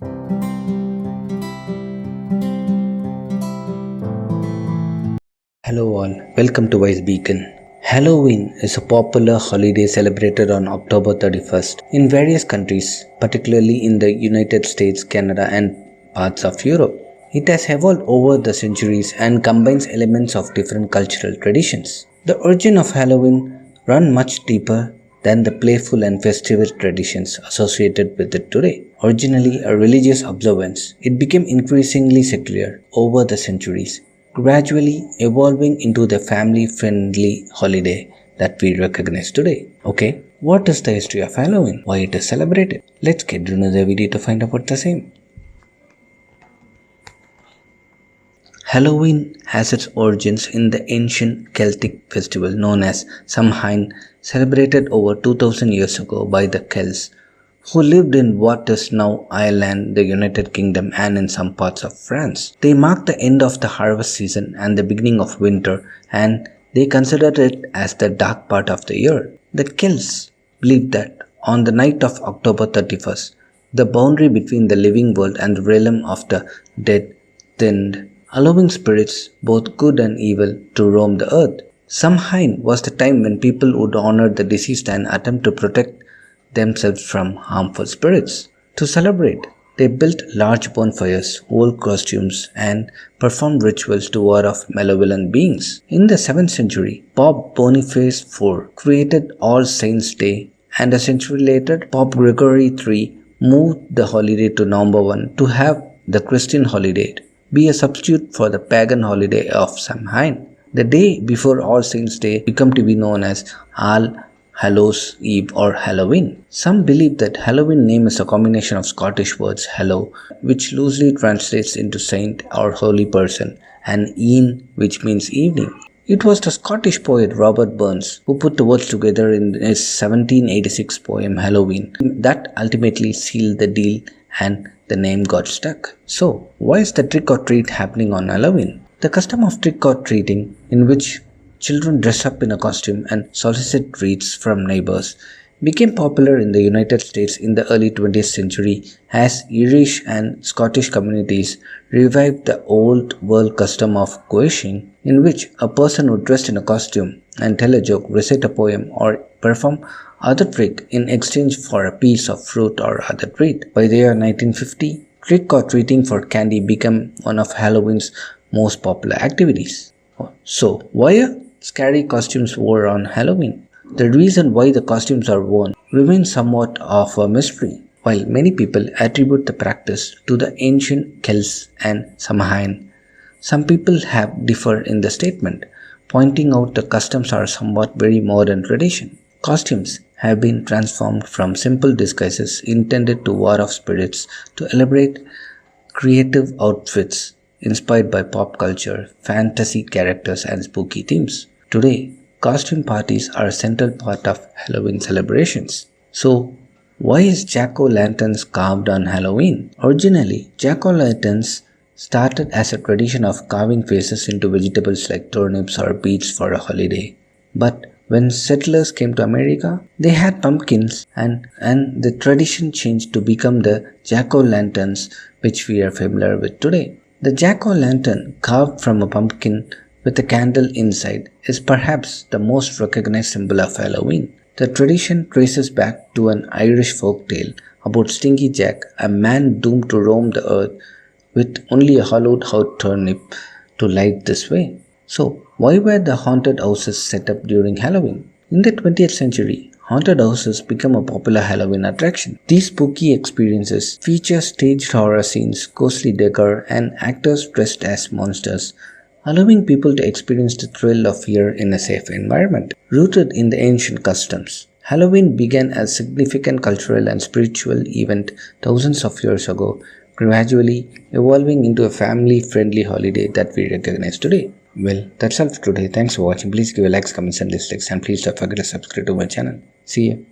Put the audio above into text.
Hello all, welcome to Becon. Halloween is a popular holiday celebrated on October 31st in various countries, particularly in the United States, Canada, and parts of Europe. It has evolved over the centuries and combines elements of different cultural traditions. The origin of Halloween run much deeper than the playful and festive traditions associated with it today. Originally a religious observance, it became increasingly secular over the centuries, gradually evolving into the family-friendly holiday that we recognize today. Okay, what is the history of Halloween? Why it is celebrated? Let's get into the video to find out about the same. Halloween has its origins in the ancient Celtic festival known as Samhain, celebrated over 2000 years ago by the Celts, who lived in what is now Ireland, the United Kingdom, and in some parts of France. They marked the end of the harvest season and the beginning of winter, and they considered it as the dark part of the year. The Celts believed that on the night of October 31st, the boundary between the living world and the realm of the dead thinned, allowing spirits, both good and evil, to roam the earth. Samhain was the time when people would honor the deceased and attempt to protect themselves from harmful spirits. To celebrate, they built large bonfires, wore costumes, and performed rituals to ward off malevolent beings. In the 7th century, Pope Boniface IV created All Saints' Day, and a century later, Pope Gregory III moved the holiday to November 1 to have the Christian holiday be a substitute for the pagan holiday of Samhain. The day before All Saints' Day became to be known as All Hallows Eve or Halloween. Some believe that Halloween name is a combination of Scottish words Hallow, which loosely translates into saint or holy person, and Ean, which means evening. It was the Scottish poet Robert Burns who put the words together in his 1786 poem Halloween that ultimately sealed the deal and the name got stuck. So, why is the trick or treat happening on Halloween? The custom of trick or treating, in which children dress up in a costume and solicit treats from neighbors, became popular in the United States in the early 20th century as Irish and Scottish communities revived the old world custom of quashing, in which a person would dress in a costume and tell a joke, recite a poem, or perform other trick in exchange for a piece of fruit or other treat. By the year 1950, trick or treating for candy became one of Halloween's most popular activities. So, why are scary costumes worn on Halloween? The reason why the costumes are worn remains somewhat of a mystery. While many people attribute the practice to the ancient Celts and Samhain, some people have differed in the statement, pointing out the customs are somewhat very modern tradition. Costumes have been transformed from simple disguises intended to ward off spirits to elaborate creative outfits inspired by pop culture, fantasy characters, and spooky themes. Today, costume parties are a central part of Halloween celebrations. So, why is jack-o'-lanterns carved on Halloween? Originally, jack-o'-lanterns started as a tradition of carving faces into vegetables like turnips or beets for a holiday. But when settlers came to America, they had pumpkins and the tradition changed to become the jack-o'-lanterns which we are familiar with today. The jack-o'-lantern carved from a pumpkin with a candle inside is perhaps the most recognized symbol of Halloween. The tradition traces back to an Irish folk tale about Stingy Jack, a man doomed to roam the earth with only a hollowed out turnip to light this way. So, why were the haunted houses set up during Halloween? In the 20th century, haunted houses became a popular Halloween attraction. These spooky experiences feature staged horror scenes, ghostly decor, and actors dressed as monsters, allowing people to experience the thrill of fear in a safe environment. Rooted in the ancient customs, Halloween began as a significant cultural and spiritual event thousands of years ago, gradually evolving into a family-friendly holiday that we recognize today. Well, that's all for today. Thanks for watching. Please give a likes, comments, and dislikes, and please don't forget to subscribe to my channel. See you.